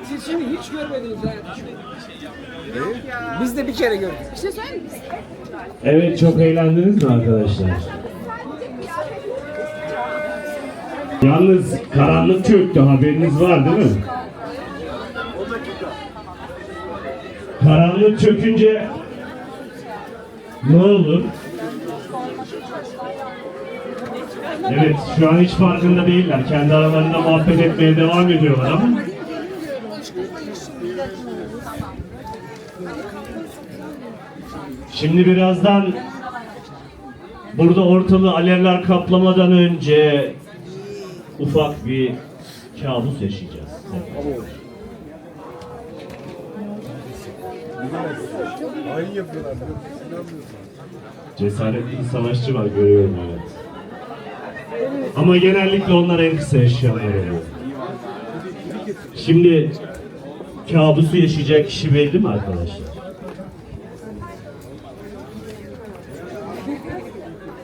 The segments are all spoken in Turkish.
Siz şimdi hiç görmediniz hayatım. Biz de bir kere gördük. Bir şey söyleyeyim mi? Evet, çok eğlendiniz mi arkadaşlar? Yalnız karanlık çöktü, haberiniz var değil mi? Karanlık çökünce ne olur? Evet, şu an hiç farkında değiller. Kendi aralarında muhabbet etmeye devam ediyorlar ama şimdi birazdan burada ortalığı alevler kaplamadan önce ufak bir kabus yaşayacağız. Hain yapıyorlar. Cesaretli bir savaşçı var, görüyorum, evet. Ama genellikle onlar en kısa yaşayanlar oluyor. Şimdi kabusu yaşayacak kişi belli mi arkadaşlar?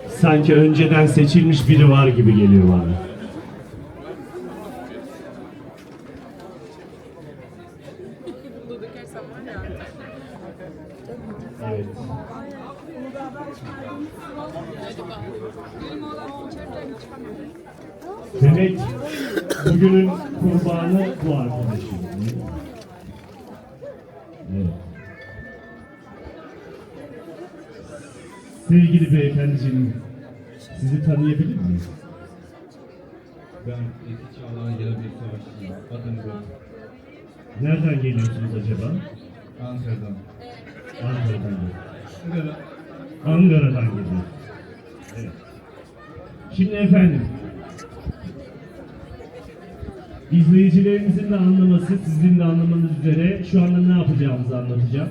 Sanki önceden seçilmiş biri var gibi geliyor bana. Evet. Demek bugünün kurbanı bu arkadaşım. Evet. Sevgili beyefendiciğim, sizi tanıyabilir miyim? Ben eski çağların gelen bir savaşçıyım. Adım bu. Nereden geliyorsunuz acaba? Ankara'dan. Ankara'dan geliyor. Evet. Ankara'dan geliyor. Evet. Şimdi efendim, izleyicilerimizin de anlaması, sizin de anlamanız üzere şu anda ne yapacağımızı anlatacağım.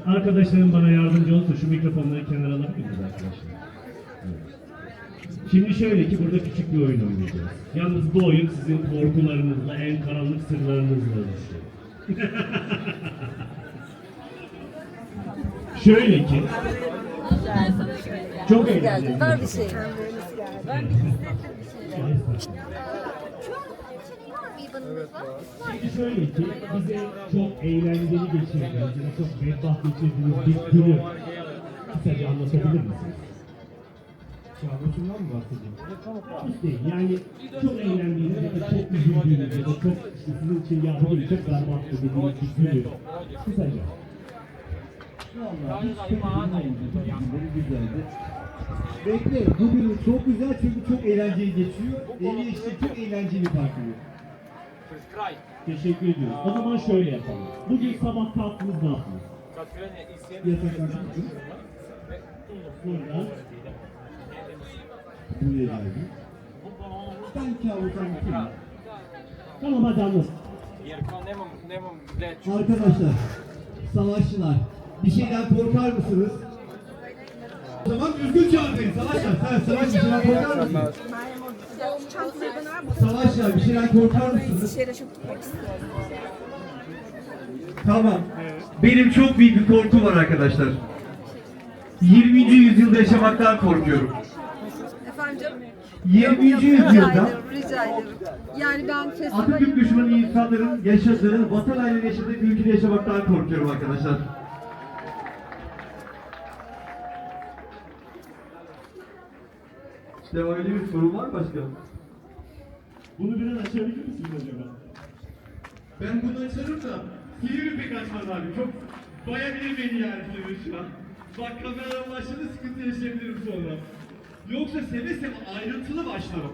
Arkadaşlarım bana yardımcı olsun. Şu mikrofonları kenara alabilir miyiz arkadaşlar? Evet. Şimdi şöyle ki burada küçük bir oyun oynayacağız. Yalnız bu oyun sizin korkularınızla, en karanlık sırlarınızla oluşuyor. Şöyle ki çok eğlenceli. Var bir şey. Şimdi şöyle ki bize çok eğlenceli geçirdiğiniz, yani çok bedbaht geçirdiğiniz bir günü kısaca anlatabilir misiniz? Kabusundan mı bahsedeyim? Kabus değil, yani çok eğlendiğiniz ya da çok üzüldüğünüz ya da çok işte sizin için ya bugün çok berbat dediğiniz bir günü kısaca. Vallahi hiç kötü olmadı. Bugünleri güzeldi. Bekle, bugün çok güzel çünkü çok eğlenceli geçiyor. Eli işte çok eğlenceli bir parti. Teşekkür ediyorum. O zaman şöyle yapalım. Bugün sabah kalktınız ne yaptınız? Yataktan çıktım. Buradan Buraya geldim. Ben kabusan gittim. tamam hadi anlat. Arkadaşlar, savaşçılar, bir şeyden korkar mısınız? O zaman düzgün cevap verin savaşçılar. Sen savaş bir şeyden korkar mısınız? Savaşçılar bir şeyden korkar mısınız? Tamam. Benim çok büyük bir korkum var arkadaşlar. 20. yüzyılda yaşamaktan korkuyorum. Efendim canım? 20. Rica yüzyılda ederim, rica ederim. Yani ben Atatürk düşmanı insanların yaşadığı, vatan haline yaşadığı bir ülkede yaşamaktan korkuyorum arkadaşlar. İşte öyle bir sorun var başka. Bunu biraz açabilir misiniz acaba? Ben bunu açarım da Silivri pek açmaz abi. Çok bayabilir beni yani Silivri şu an. Bak kameradan başladı sıkıntı yaşayabilirim sonra. Yoksa seve seve ayrıntılı başlarım.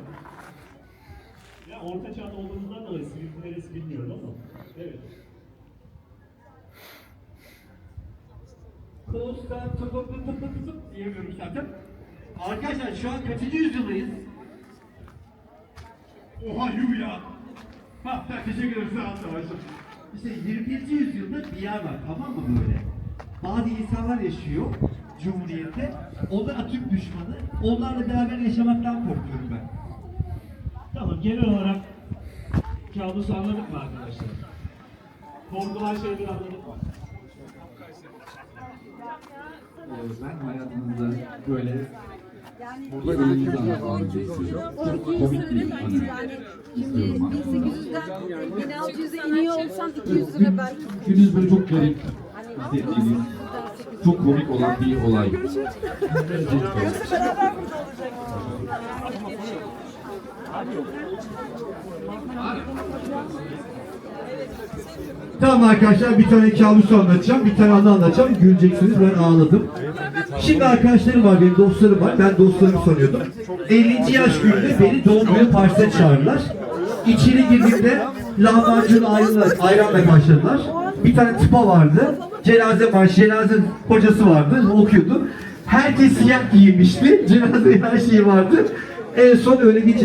Ya orta çağda olduğumuzdan dolayı Silivri neresi bilmiyorum ama. Evet. Konstantinopol diyemiyorum zaten. Arkadaşlar şu an kaçıncı yüzyıldayız? Oha yuh ya! Ha, teşekkür ederim sağ olun savaşım. İşte 21. yüzyılda bir yer var tamam mı böyle? Bazı insanlar yaşıyor Cumhuriyet'te. Onlar Atatürk düşmanı. Onlarla beraber yaşamaktan korkuyorum ben. Tamam, genel olarak kabusu anladık mı arkadaşlar? Korkulan şeyleri anladık mı? Ben hayatımda böyle Yani Burada elimizde anlatmamızı komik değil. Yani şimdi 1800'den 1600'e iniyor olsam 200 lira belki. Günümüz böyle çok garip hissettiğiniz, çok komik olan bir olay. Tamam arkadaşlar, bir tane kabus anlatacağım, bir tane anı anlatacağım. Güleceksiniz, ben ağladım. Şimdi arkadaşlarım var, benim dostlarım var. Ben dostlarımı sanıyordum. 50. yaş gününde beni doğum günü partisine çağırdılar. İçeri girdiğimde lahmacun ayranla başladılar. Bir tane tıpa vardı. Cenaze marşı, cenaze hocası vardı, okuyordu. Herkes siyah giyinmişti. Cenaze her şeyi vardı. En son öyle bir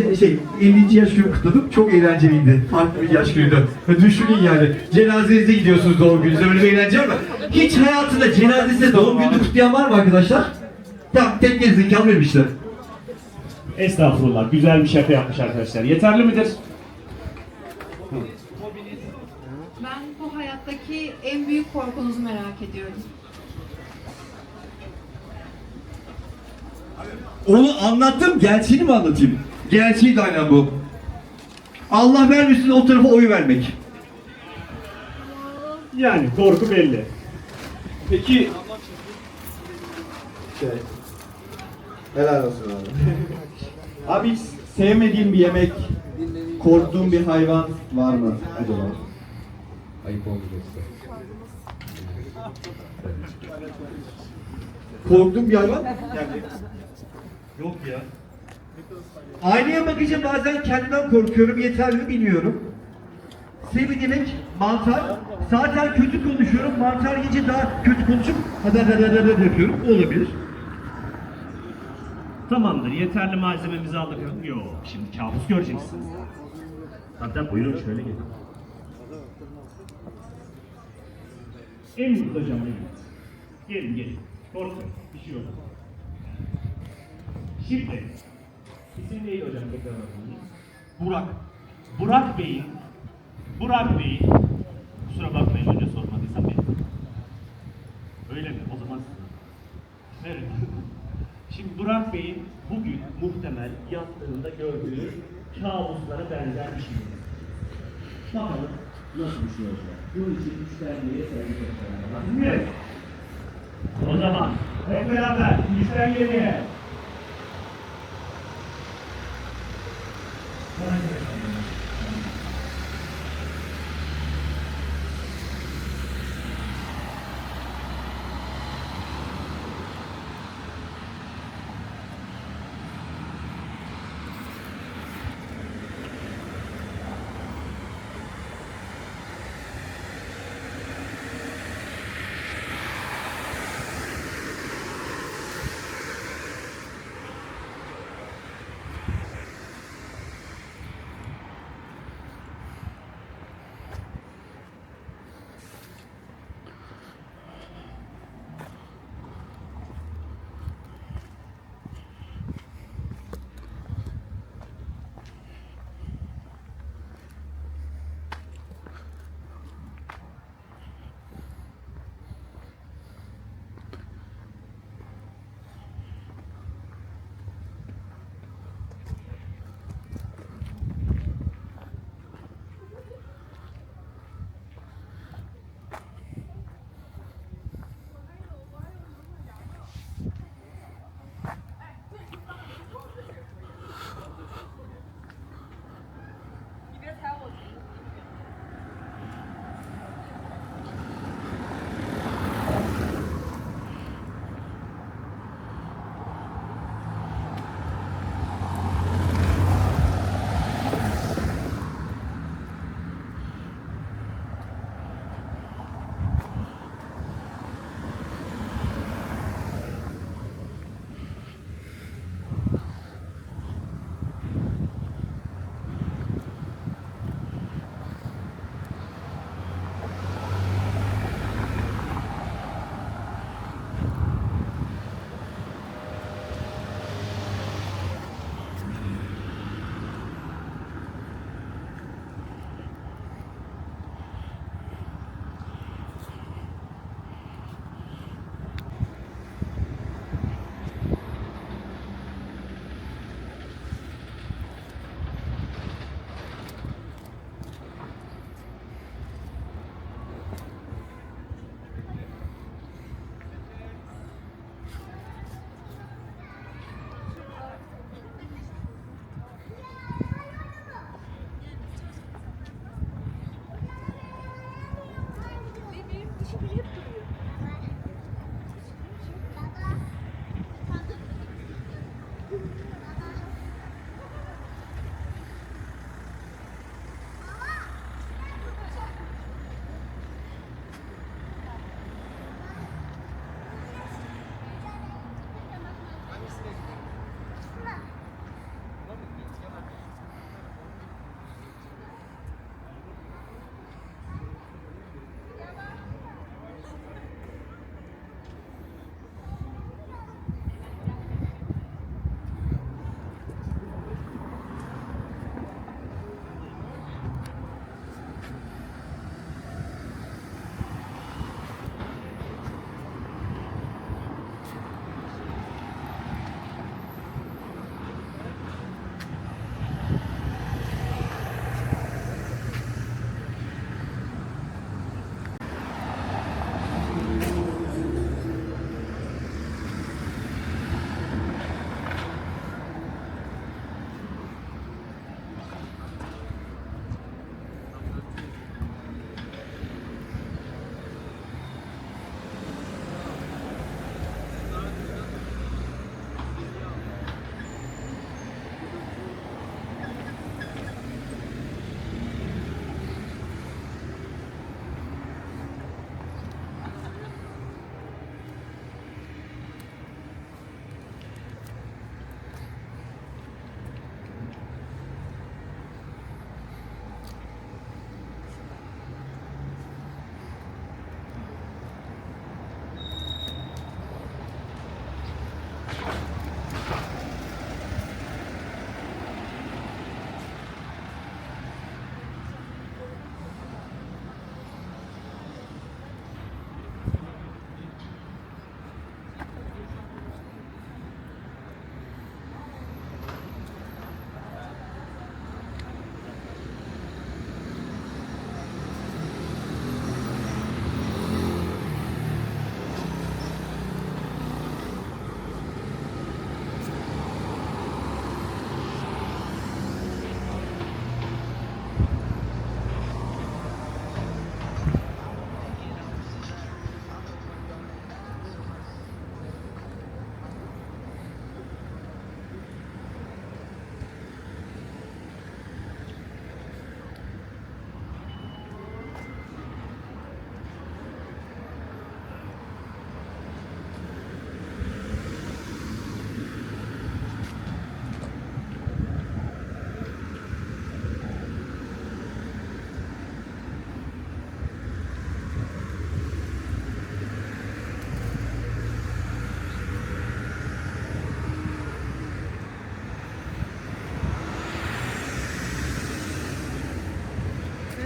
50. yaş günü kutladım. Çok eğlenceliydi. Farklı bir yaş günüydü. Düşünün yani. Cenazenize gidiyorsunuz doğum gününüzde. Böyle bir eğlence var mı? Hiç hayatında cenazesinde doğum gününü kutlayan var mı arkadaşlar? Tamam, tek gerizekalı benim işte. Estağfurullah. Güzel bir şaka yapmış arkadaşlar. Yeterli midir? Ben bu hayattaki en büyük korkunuzu merak ediyorum. Onu anlattım, gerçeğini mi anlatayım? Gerçeği de aynen bu. Allah vermesin o tarafa oy vermek. Yani korku belli. Peki helal olsun abi. Abi hiç sevmediğin bir yemek, korktuğun bir hayvan var mı acaba? Ayıp olmayacaksa. Korktuğum bir hayvan? Yani yok ya. Aynaya bakınca bazen kendimden korkuyorum, yeterli mi bilmiyorum. Sevdiğim mantar. Zaten kötü konuşuyorum, mantar yiyince daha kötü konuşup hadi yapıyorum, olabilir. Tamamdır. Yeterli malzememizi aldık. Yok. Şimdi kabus göreceksiniz. Hatta buyurun şöyle gelin. En mutlu hocam en mutlu. Gelin gelin. Korkmayın. Bir şey yok. Şimdi isim neydi hocam tekrar bakın. Burak. Burak Bey'in kusura bakmayın önce sormadıysam benim. Öyle mi? O zaman evet. Şimdi Burak Bey'in bugün muhtemel yattığında gördüğü kabuslara benzer bir şey. Bakalım nasıl bir şey olacak. Bunun için müşteriye sevgi göstermek lazım. O zaman hep beraber müşteriye.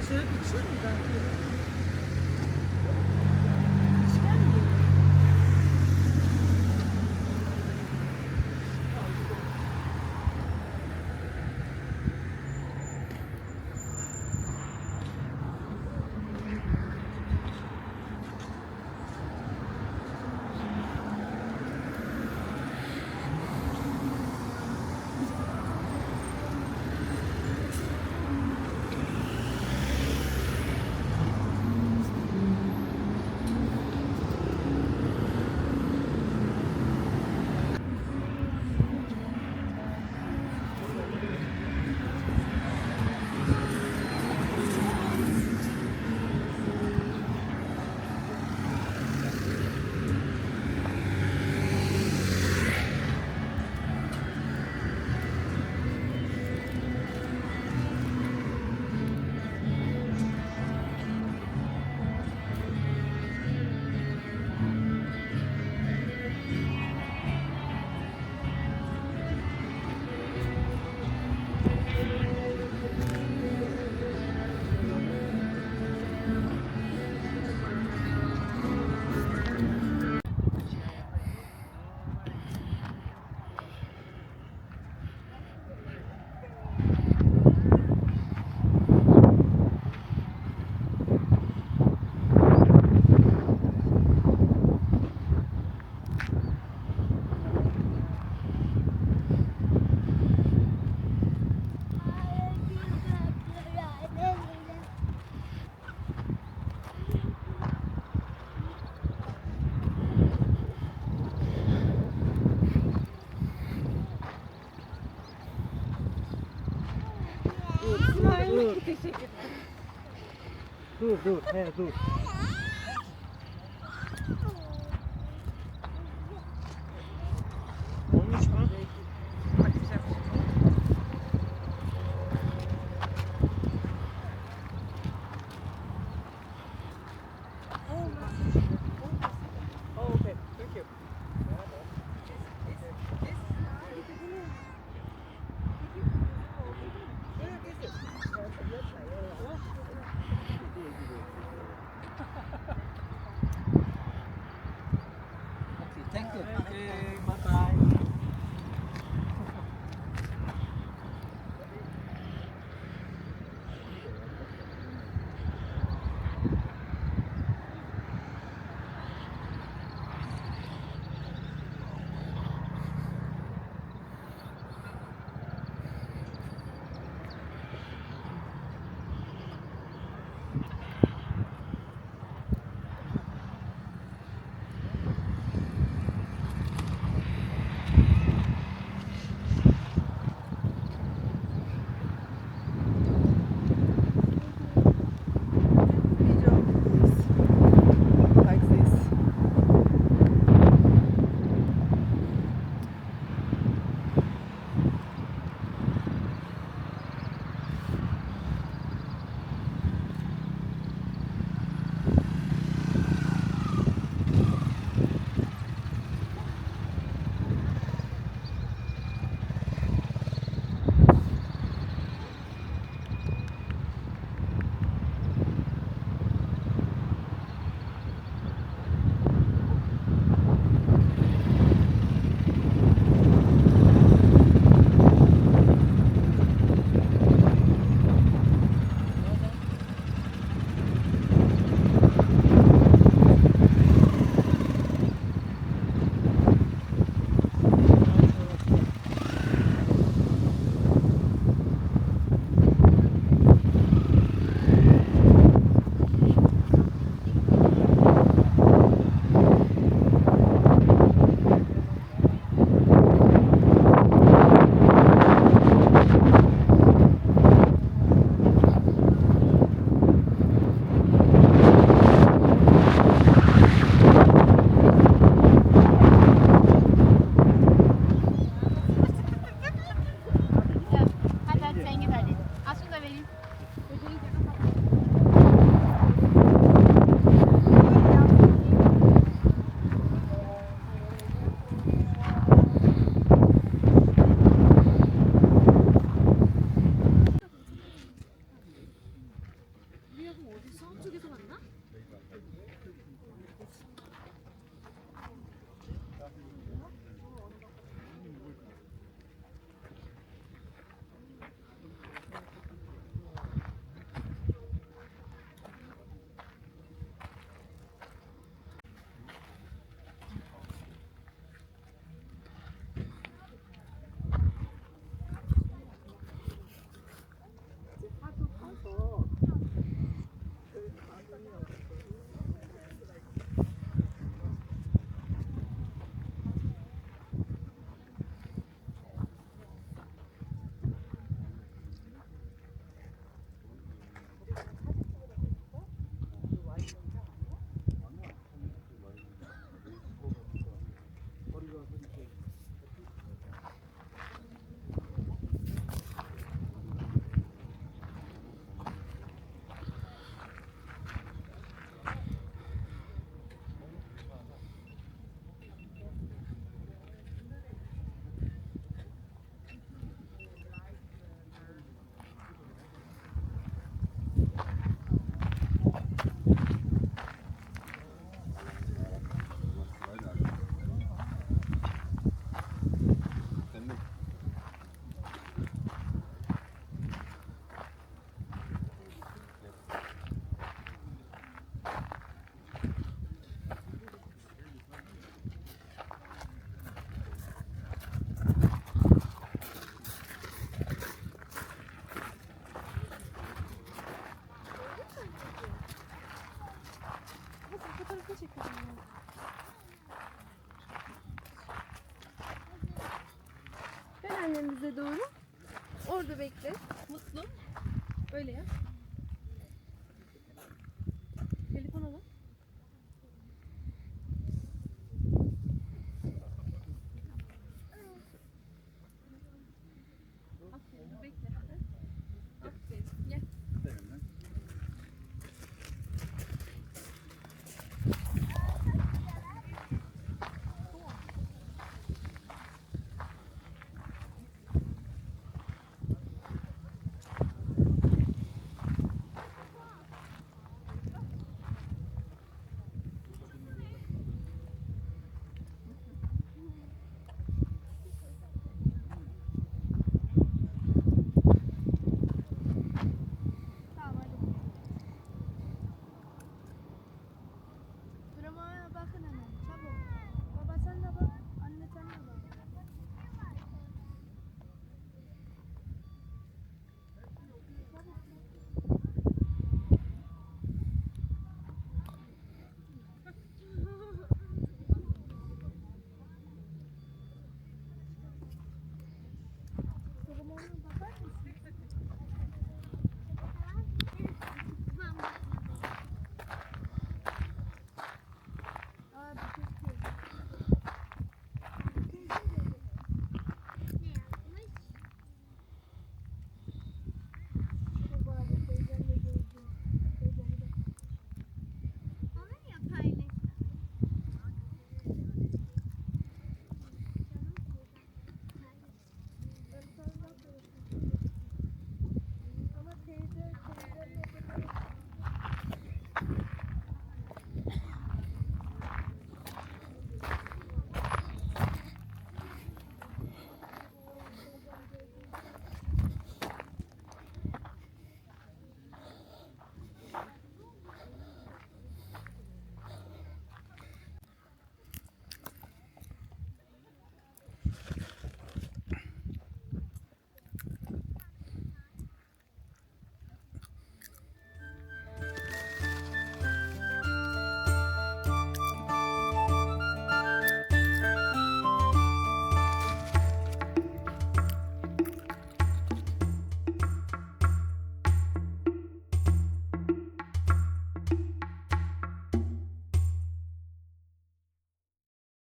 Dur, dur. Thank you. Okay, bye-bye. önümüze doğru. Orada bekle. Mutlu. Öyle ya. Telefon alın. Aferin, bekle.